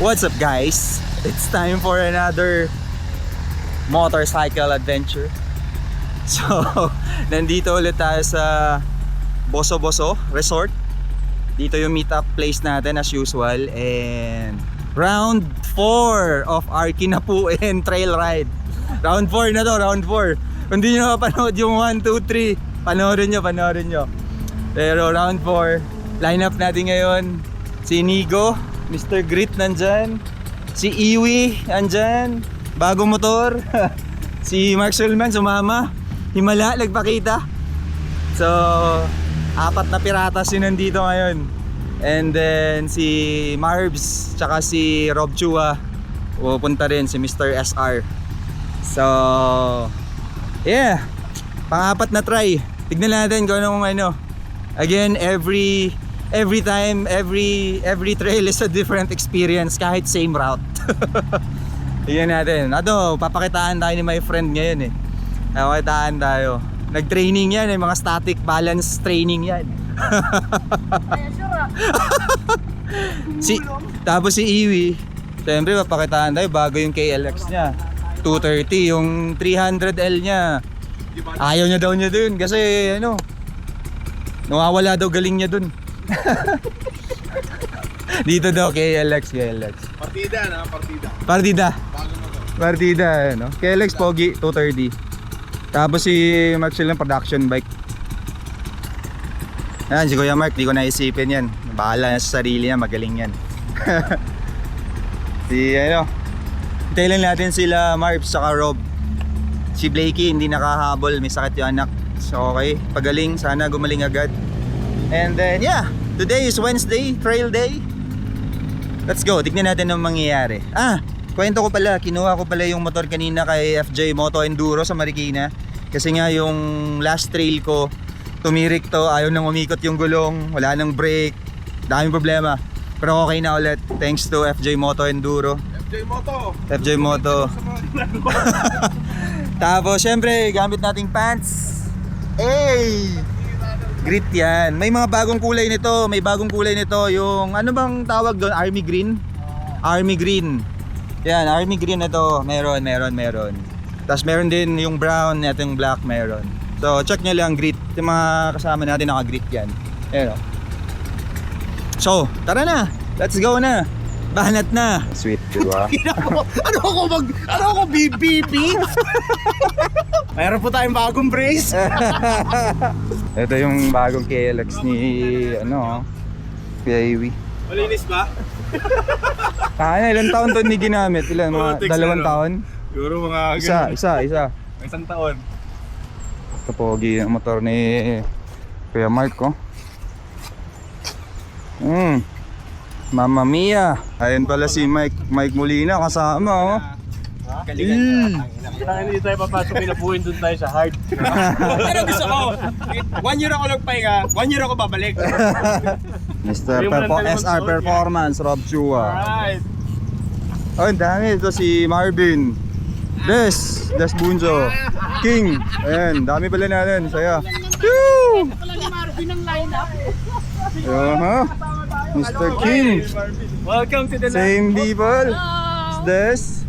What's up guys? It's time for another motorcycle adventure. So, nandito ulit tayo sa Boso Boso Resort. Dito yung meetup place natin as usual. And round 4 of our Kinapuin trail ride. Round 4 na to, round 4. Kung di nyo mapanood yung 1, 2, 3, panoorin nyo. Pero round 4, lineup natin ngayon. Si Nigo, Mr. Grit nandyan, si Iwi nandyan, bagong motor. Si Mark Sulman sumama, Himala nagpakita. So 4 na piratas yun nandito ngayon. And then si Marbs tsaka si Rob Chua pupunta rin, si Mr. SR. So yeah, pang-4 na try. Tignan natin kung ano. Again, every time, every trail is a different experience kahit same route. Iyan natin. Papakitaan tayo ni my friend ngayon eh. Papakitaan tayo. Nag-training yan, mga static balance training yan. Tapos si Iwi, siyempre papakitaan tayo bago yung KLX niya. 230, yung 300L niya. Ayaw niya daw dun kasi nawawala daw galing niya dun. Dito daw KLX. Partida, KLX Pogi 230. Tapos si Mark Silang production bike. Yan, si Kuya Mark, di ko naisipin yan. Bahala na sa sarili niya, magaling yan. Hintayin lang natin sila Marbs saka Rob. Si Blakey hindi nakahabol, may sakit yung anak. So okay, pagaling, sana gumaling agad. And then yeah, today is Wednesday, trail day. Let's go, tignan natin ang mangyayari. Kwento ko pala, kinuha ko pala yung motor kanina kay FJ Moto Enduro sa Marikina. Kasi nga yung last trail ko, tumirik to, ayaw nang umikot yung gulong, wala nang brake, daming problema. Pero okay na ulit, thanks to FJ Moto Enduro. FJ Moto. Tapos syempre, gamit nating pants. Grit yan. May mga bagong kulay nito. Yung ano bang tawag doon? Army green. Yan, army green na to. Meron. Tapos meron din yung brown, itong black meron. So check nyo lang grit. Yung mga kasama natin naka-grit yan. Ayan o. So, tara na. Let's go na. Banat na. Sweet, diba? Ano ako BBB? Mayroon po tayong bagong brace. Ito yung bagong KLX ni Kuya Iwi. Malinis ba? Ilang taon to ni ginamit? Ilan? Mga 2 taon? Siguro mga Isa. isang taon. Ito pogi ang motor ni Kuya Mark ko. Mamma mia. Ayun pala si Mike Molina kasama Hindi tayo papasok, pinapuhin doon tayo sa hard. Pero gusto ko, 1 year ako nagpahinga, 1 year ako babalik. Mr. SR Performance, Rob Chua. Alright. Ang dami. Ito si Marvin Des Bunzo King. Ayan, dami pala natin. Saya. Woo! Pala ni Marvin ang lineup. Mr. King. Welcome to the Same people. Des.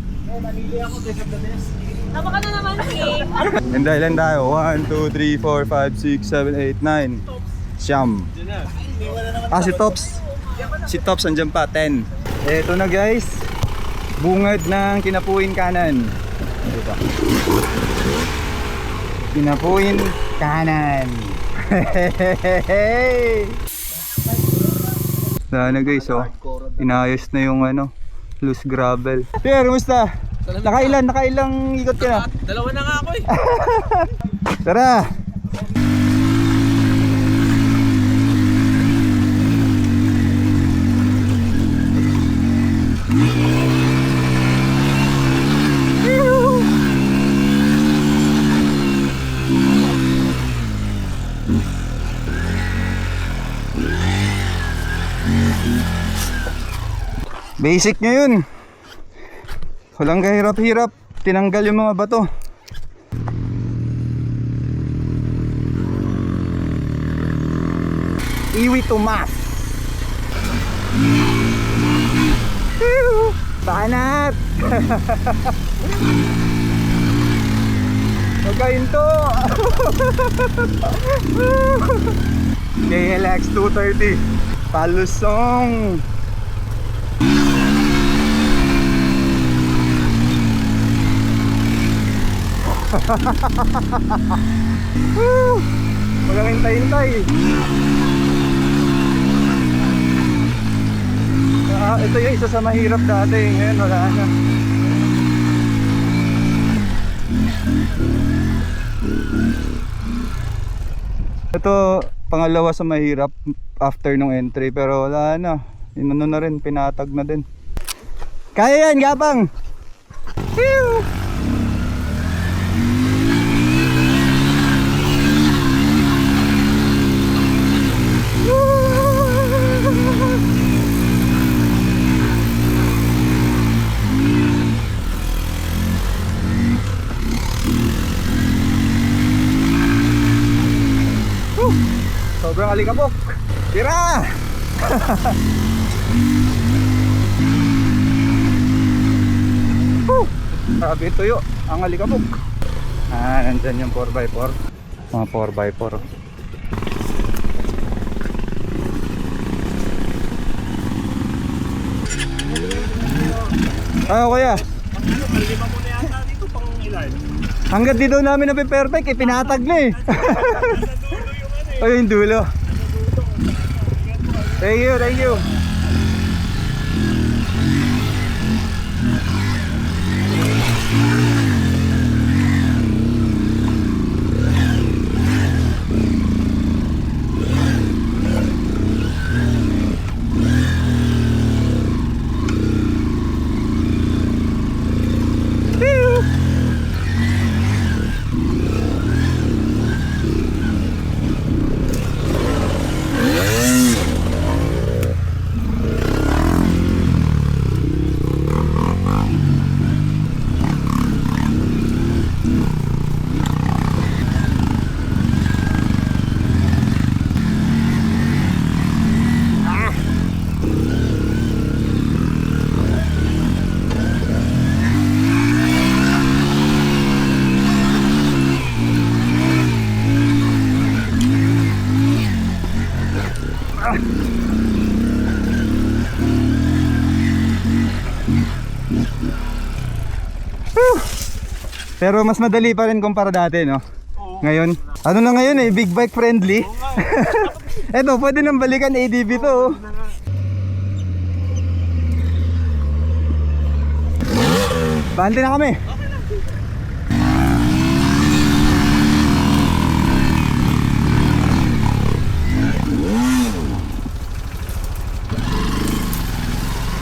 Tama ka na naman, King. Ilan tayo? 1, 2, 3, 4, 5, 6, 7, 8, 9 Siyam. Si Tops andyan pa, 10. Eto na guys, bungad ng Kinapuin kanan. Kinapuin kanan. Sana guys, inayos na yung loose gravel. Pero musta? Nakailang ikot ka na? 2 na nga ako eh. Tara! Basic nyo yun. Walang kahirap-hirap. Tinanggal yung mga bato. Iwi Tomas. Magkainto. KLX 230 palusong. Walang hintay-hintay. Ito yung isa sa mahirap dati. Ngayon wala na. Ito pangalawa sa mahirap after nung entry, pero wala na. Inano na rin, pinatag na din. Kaya yan, gapang! Whew! Sobrang alikabok. Tira! Grabe tuyo ang alikabok. Nandyan yung 4x4. Mga 4x4. Kuya. Lima mo na yata dito pang ilan. Hanggat dito namin nape-perfect, pinatag na eh. Oh, yung dulo. Thank you, thank you. Pero mas madali pa rin kumpara dati, no? Oo. Ngayon, ano na ngayon eh, big bike friendly. Eto, pwede nang balikan ADV to. Oh. Bante na kami.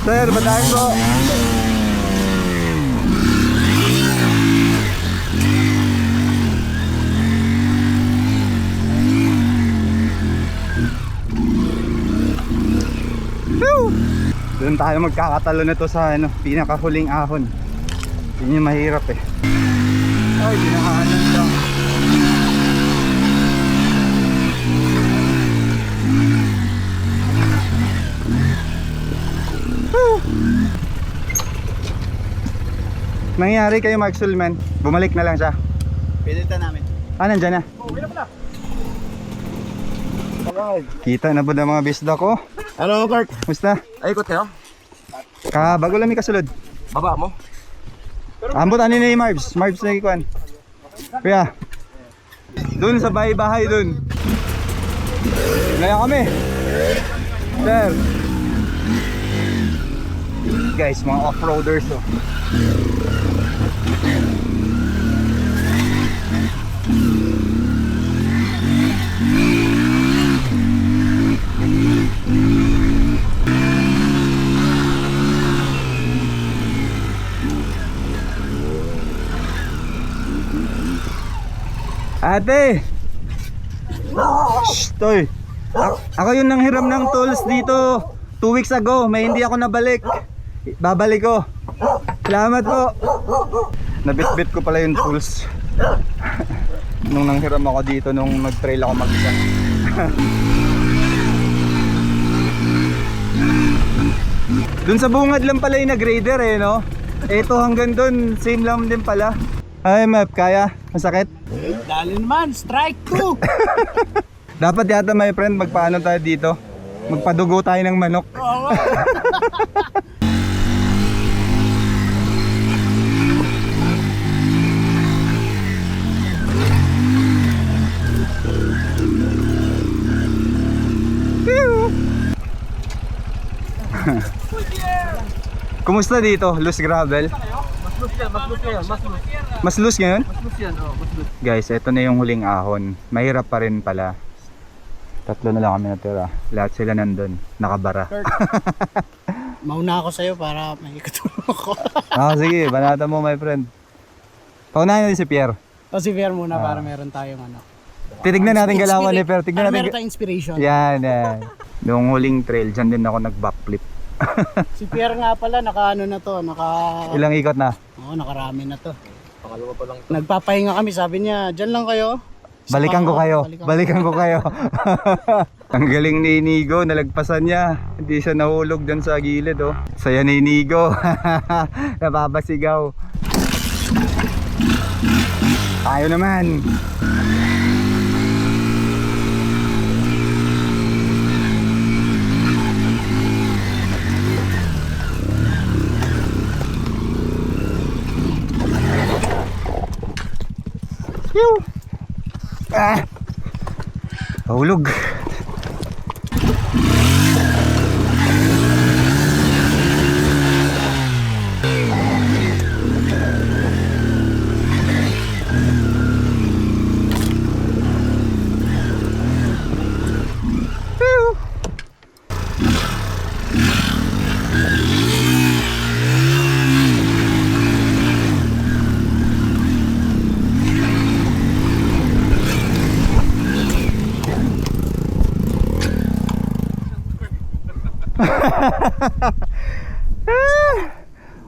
Sir, batayin po. Doon tayo magkakatalo na to sa pinakahuling ahon. Yun yung mahirap eh. Ay, dinaanan lang. Nangyari kayo Mark Sulman? Bumalik na lang siya. Pinilitan namin. Nandyan na. Oo, wala pala. Kita na ba ng mga bisda ko? Hello, Kurt. Musta? Ay, ikot kayo? Bago lang may kasulod. Baba mo. Ambot ano na yung Marbs? Marbs na ikuan. Kuya. Doon sa bahay-bahay doon. Gaya kami. Sir. Guys, mga off-roaders oh. Ate! Shh, toy. Ako yung nanghiram ng tools dito 2 weeks ago. May hindi ako nabalik. Babalik ko. Salamat po. Nabitbit ko pala yung tools nung nanghiram ako dito nung nag-trail ako mag-isa. Dun sa bungad lang pala yung nag-grader eh, no? Ito hanggang dun, same lang din pala. Ay, Map, kaya? Masakit? Dali naman, strike 2! Dapat yata, my friend, magpaano tayo dito? Magpadugo tayo ng manok. Oo. Kumusta dito? Loose gravel? Mas loose yan, mas loose yan, mas loose. Mas loose ngayon? Mas loose yan, mas loose. Guys, ito na yung huling ahon. Mahirap pa rin pala. Tatlo na lang kami natira. Lahat sila nandun. Nakabara. Mauna ako sa'yo para may ikatulong ako. Sige, banata mo my friend. Paunahin natin si Pierre. O si Pierre muna para meron tayong ano. Titignan natin galawan ni Pierre. Tignan Para natin. meron tayong inspiration. Yan, yan. Noong huling trail, dyan din ako nag-backflip. Si Pierre nga pala, naka ano na to, Ilang ikot na? Oo, nakarami na to. Pangalawa pa lang. Nagpapahinga kami, sabi niya, dyan lang kayo. Balikan ko kayo. Balikan ko kayo. Ang galing ni Inigo, nalagpasan niya. Hindi siya nahulog dyan sa gilid, oh. Saya ni Inigo. Napapasigaw. Tayo naman. Hulog.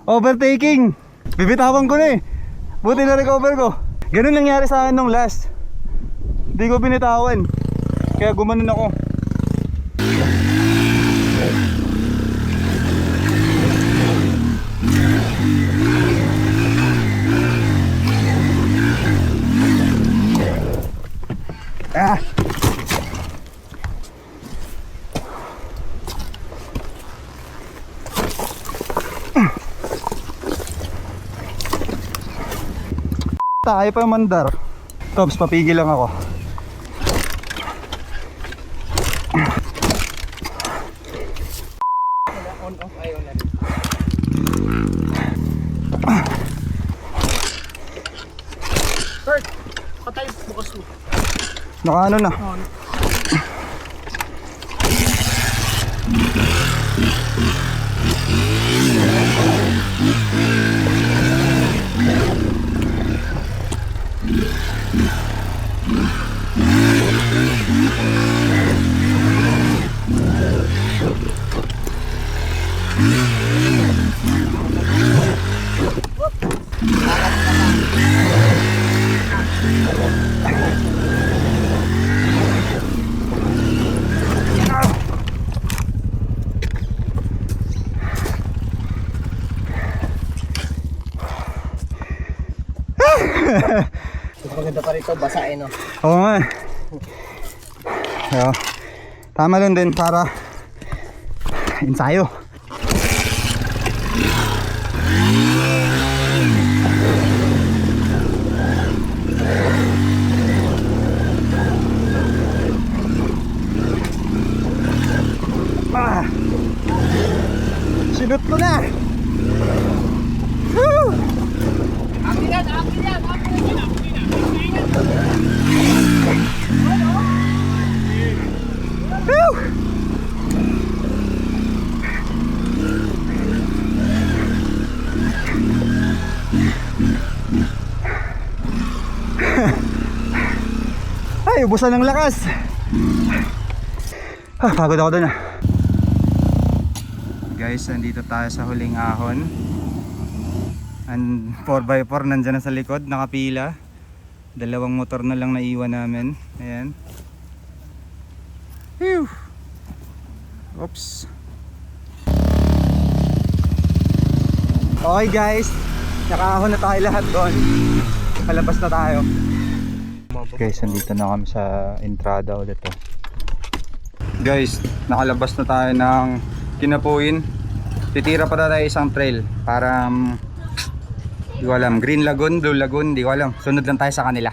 Overtaking. Bibitawan ko na eh. Buti na recover ko. Ganun nangyari sa akin nung last. Hindi ko binitawan. Kaya gumanon ako. Ah. Tayo pa yung mandar. Tops, papigil lang ako. Kurt, patay bukas mo. Naka ano na? Maganda pa rito, basa eh no. Oo nga. So, tama lang din para ensayo. Sinut ko na. Woo! Akin yan, akin yan, akin yan. Woo! Ay, ubusan ng lakas. Pagod ako dun ah. Guys, nandito tayo sa huling ahon. And 4x4 nandyan na sa likod, nakapila. Dalawang motor na lang naiwan namin. Ayan. Whew. Oops. Okay guys, nakahon na tayo lahat doon. Palabas na tayo. Guys, nandito na kami sa entrada ulit. Guys, nakalabas na tayo ng Kinapuin. Titira pa tayo isang trail para di ko alam, Green Lagoon, Blue Lagoon, di ko alam. Sunod lang tayo sa kanila.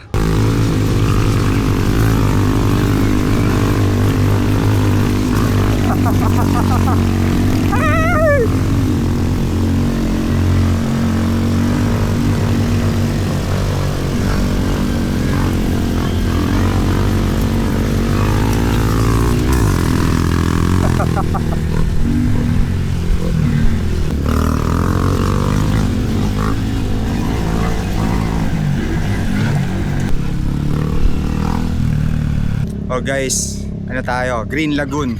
Oh guys, ano tayo? Green Lagoon.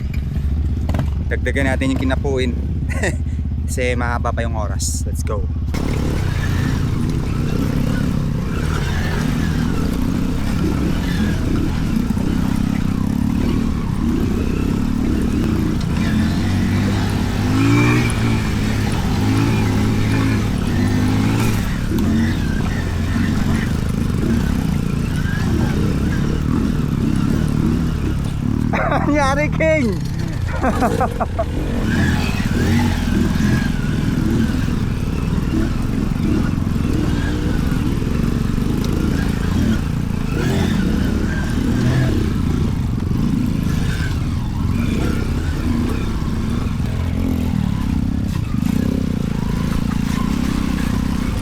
Dagdagan natin yung Kinapuin. Kasi mahaba pa yung oras. Let's go. Nangyari, King!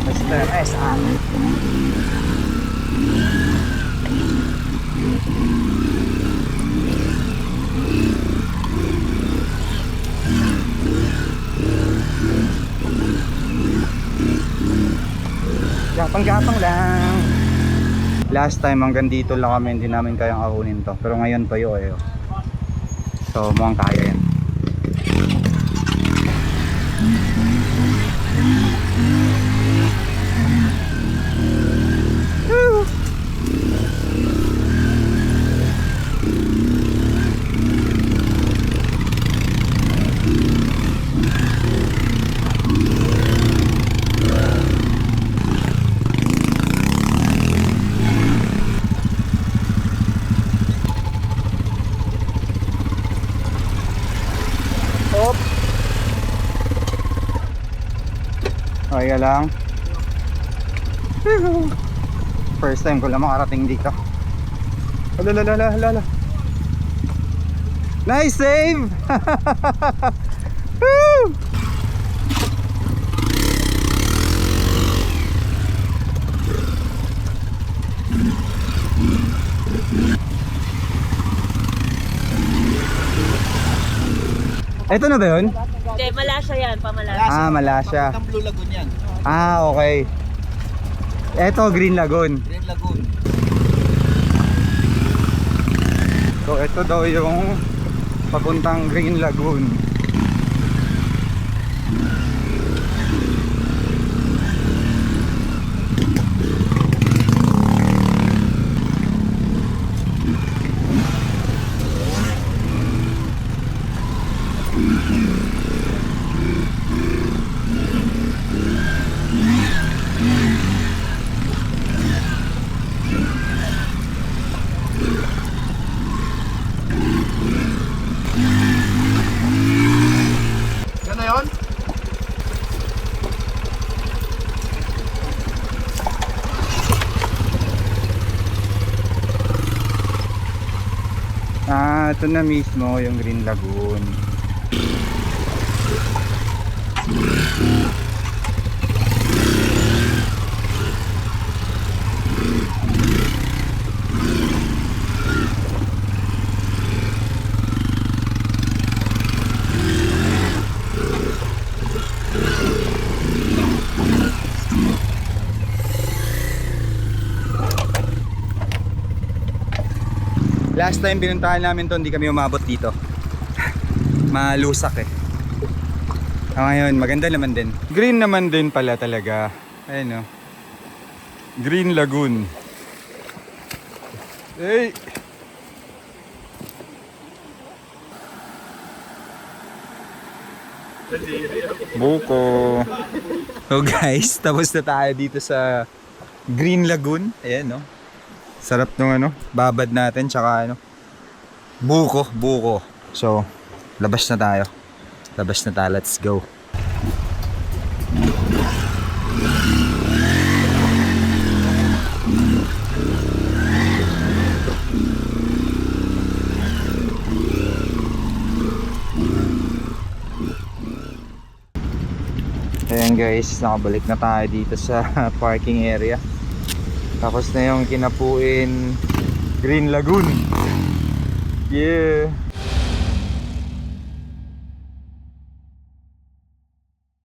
Mr. S.A. Gapang-gapang lang. Last time hanggang dito lang kami, hindi namin kayang ahunin to. Pero ngayon pa yun. So mukhang kaya yan. Woo! Op. Kaya lang. First time ko lang makarating dito. Alalala. Nice save! Woo! Ito na ba yun? Hindi, Malasya yan, Pamalasya. Ah, Malasya. Ang Blue Lagoon yan. Ah, okay. Ito, Green Lagoon. Green Lagoon. So, ito daw yung papuntang Green Lagoon. Yan na yun? Ah, ito na mismo yung Green Lagoon. Last time pinuntahan namin to, hindi kami umabot dito. Malusak eh. Ngayon, maganda naman din. Green naman din pala talaga. Ayun o. Green Lagoon. Hey! Buko. So guys, tapos na tayo dito sa Green Lagoon. Ayan, no? Sarap nung ano, babad natin, tsaka ano, buko. So, labas na tayo. Let's go. Ayan guys, nakabalik na tayo dito sa parking area. Tapos na yung Kinapuin Green Lagoon. Yeah.